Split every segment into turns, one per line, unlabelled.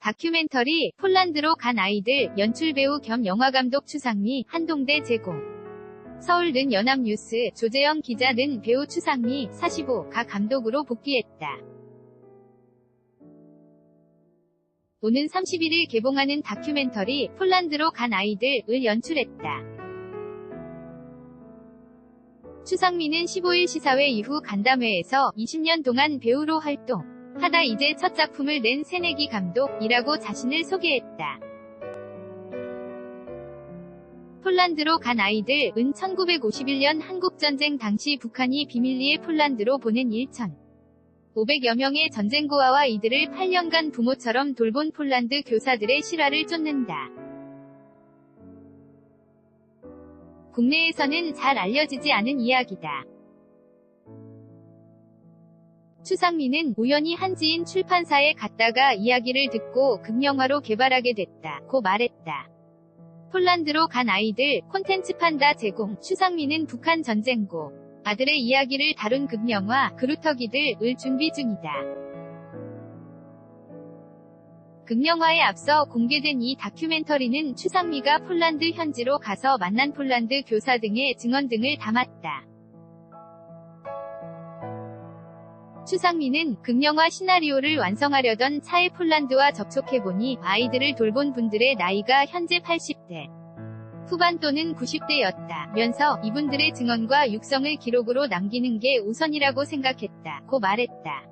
다큐멘터리 폴란드로 간 아이들 연출배우 겸 영화감독 추상미, 한동대 제공. 서울 는 연합뉴스 조재영 기자 는 배우 추상미, 45가 감독으로 복귀했다. 오는 31일 개봉하는 다큐멘터리 폴란드로 간 아이들을 연출했다. 추상미는 15일 시사회 이후 간담회에서 20년 동안 배우로 활동하다 이제 첫 작품을 낸 새내기 감독이라고 자신을 소개했다. 폴란드로 간 아이들은 1951년 한국전쟁 당시 북한이 비밀리에 폴란드로 보낸 1,500여 명의 전쟁고아와 이들을 8년간 부모처럼 돌본 폴란드 교사들의 실화를 쫓는다. 국내에서는 잘 알려지지 않은 이야기다. 추상미는 우연히 한지인 출판사에 갔다가 이야기를 듣고 극영화로 개발하게 됐다고 말했다. 폴란드로 간 아이들 콘텐츠 판다 제공. 추상미는 북한 전쟁고 아들의 이야기를 다룬 극영화 그루터기들을 준비 중이다. 극영화에 앞서 공개된 이 다큐멘터리는 추상미가 폴란드 현지로 가서 만난 폴란드 교사 등의 증언 등을 담았다. 추상미는 극영화 시나리오를 완성하려던 차에 폴란드와 접촉해보니 아이들을 돌본 분들의 나이가 현재 80대 후반 또는 90대였다면서 이분들의 증언과 육성을 기록으로 남기는 게 우선이라고 생각했다고 말했다.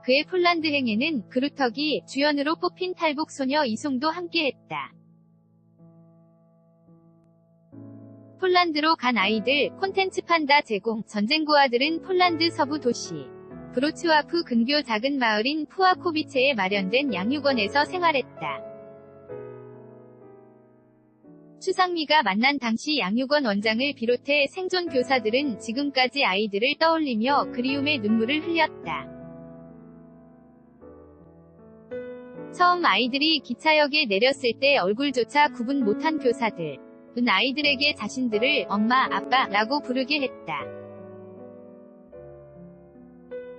그의 폴란드 행에는 그루터기 주연으로 뽑힌 탈북 소녀 이송도 함께했다. 폴란드로 간 아이들 콘텐츠 판다 제공. 전쟁고아들은 폴란드 서부 도시 브로츠와프 근교 작은 마을인 푸아코비체에 마련된 양육원에서 생활했다. 추상미가 만난 당시 양육원 원장을 비롯해 생존 교사들은 지금까지 아이들을 떠올리며 그리움의 눈물을 흘렸다. 처음 아이들이 기차역에 내렸을 때 얼굴조차 구분 못한 교사들은 아이들에게 자신들을 엄마, 아빠라고 부르게 했다.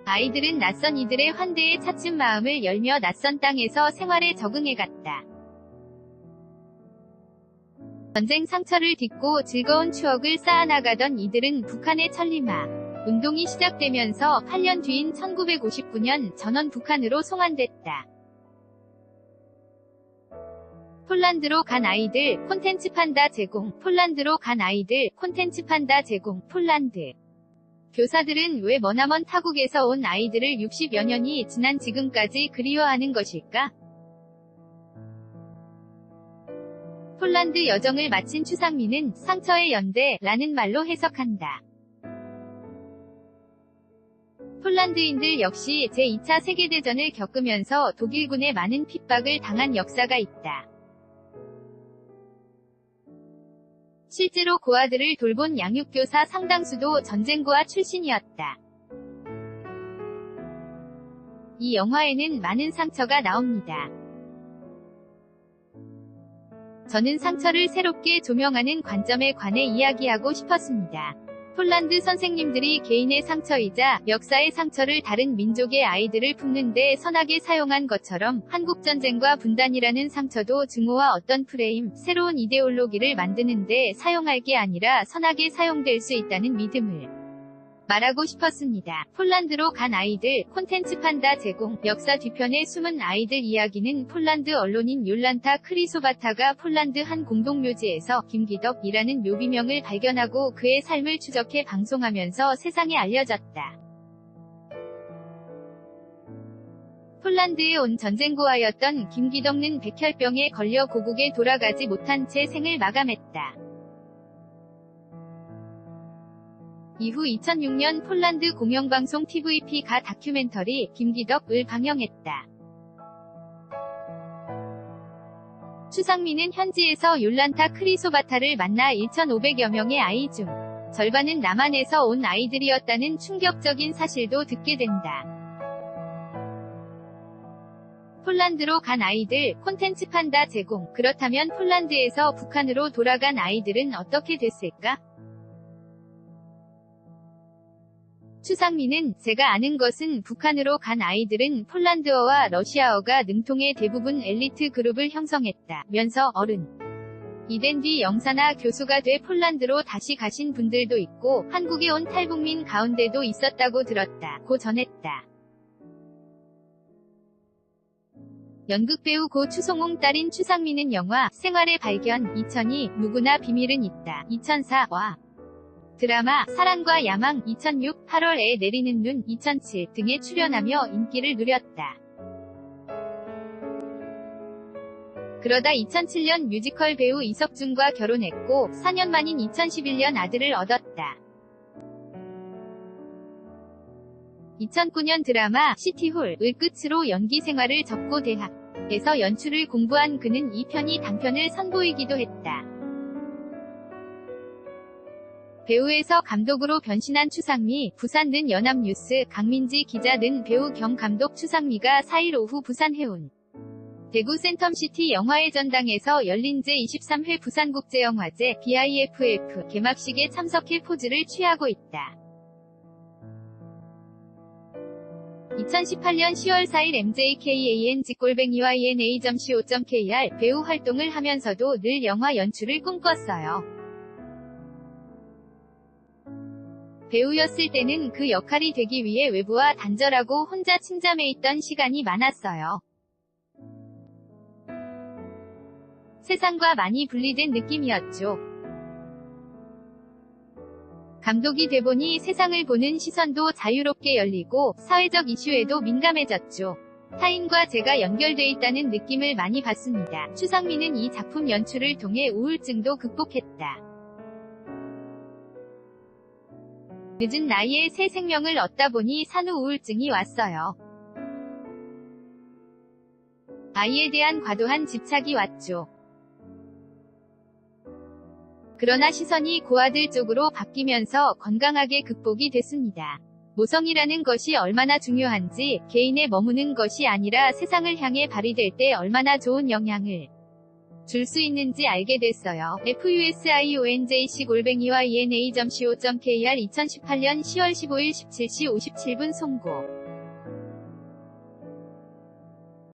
아이들은 낯선 이들의 환대에 차츰 마음을 열며 낯선 땅에서 생활에 적응해갔다. 전쟁 상처를 딛고 즐거운 추억을 쌓아나가던 이들은 북한의 천리마 운동이 시작되면서 8년 뒤인 1959년 전원 북한으로 송환됐다. 폴란드로 간 아이들 콘텐츠 판다 제공. 폴란드로 간 아이들 콘텐츠 판다 제공. 폴란드 교사들은 왜 머나먼 타국에서 온 아이들을 60여 년이 지난 지금까지 그리워하는 것일까? 폴란드 여정을 마친 추상미는 상처의 연대라는 말로 해석한다. 폴란드인들 역시 제2차 세계대전을 겪으면서 독일군에 많은 핍박을 당한 역사가 있다. 실제로 고아들을 돌본 양육교사 상당수도 전쟁고아 출신이었다. 이 영화에는 많은 상처가 나옵니다. 저는 상처를 새롭게 조명하는 관점에 관해 이야기하고 싶었습니다. 폴란드 선생님들이 개인의 상처이자 역사의 상처를 다른 민족의 아이들을 품는데 선하게 사용한 것처럼 한국전쟁과 분단이라는 상처도 증오와 어떤 프레임, 새로운 이데올로기를 만드는데 사용할 게 아니라 선하게 사용될 수 있다는 믿음을 말하고 싶었습니다. 폴란드로 간 아이들 콘텐츠 판다 제공. 역사 뒤편에 숨은 아이들 이야기는 폴란드 언론인 욜란타 크리소바타가 폴란드 한 공동묘지에서 김기덕이라는 묘비명을 발견하고 그의 삶을 추적해 방송하면서 세상에 알려졌다. 폴란드에 온 전쟁고아였던 김기덕는 백혈병에 걸려 고국에 돌아가지 못한 채 생을 마감했다. 이후 2006년 폴란드 공영방송 TVP가 다큐멘터리 김기덕을 방영했다. 추상미는 현지에서 욜란타 크리소바타를 만나 1,500여 명의 아이 중 절반은 남한에서 온 아이들이었다는 충격적인 사실도 듣게 된다. 폴란드로 간 아이들 콘텐츠 판다 제공. 그렇다면 폴란드에서 북한으로 돌아간 아이들은 어떻게 됐을까? 추상미는 제가 아는 것은 북한으로 간 아이들은 폴란드어와 러시아어가 능통해 대부분 엘리트 그룹을 형성했다면서 어른 이 된 뒤 영사나 교수가 돼 폴란드로 다시 가신 분들도 있고 한국에 온 탈북민 가운데도 있었다고 들었다고 전했다. 연극배우 고 추송홍 딸인 추상미는 영화 생활의 발견 2002, 누구나 비밀은 있다 2004와 드라마 사랑과 야망 2006, 8월에 내리는 눈 2007 등에 출연하며 인기를 누렸다. 그러다 2007년 뮤지컬 배우 이석준과 결혼했고 4년 만인 2011년 아들을 얻었다. 2009년 드라마 시티홀을 끝으로 연기 생활을 접고 대학에서 연출을 공부한 그는 이 편이 단편을 선보이기도 했다. 배우에서 감독으로 변신한 추상미, 부산 는 연합뉴스, 강민지 기자 는 배우 겸 감독 추상미가 4일 오후 부산 해운 대구 센텀시티 영화의 전당에서 열린 제23회 부산국제영화제 BIFF 개막식에 참석해 포즈를 취하고 있다. 2018년 10월 4일 mjkang@yna.co.kr 배우 활동을 하면서도 늘 영화 연출을 꿈꿨어요. 배우였을 때는 그 역할이 되기 위해 외부와 단절하고 혼자 침잠해 있던 시간이 많았어요. 세상과 많이 분리된 느낌이었죠. 감독이 돼보니 세상을 보는 시선도 자유롭게 열리고 사회적 이슈에도 민감해졌죠. 타인과 제가 연결돼 있다는 느낌을 많이 받습니다. 추상미는 이 작품 연출을 통해 우울증도 극복했다. 늦은 나이에 새 생명을 얻다 보니 산후 우울증이 왔어요. 아이에 대한 과도한 집착이 왔죠. 그러나 시선이 고아들 쪽으로 바뀌면서 건강하게 극복이 됐습니다. 모성이라는 것이 얼마나 중요한지 개인에 머무는 것이 아니라 세상을 향해 발휘될 때 얼마나 좋은 영향을 줄 수 있는지 알게 됐어요. fusionjc@yna.co.kr 2018년 10월 15일 17시 57분 송고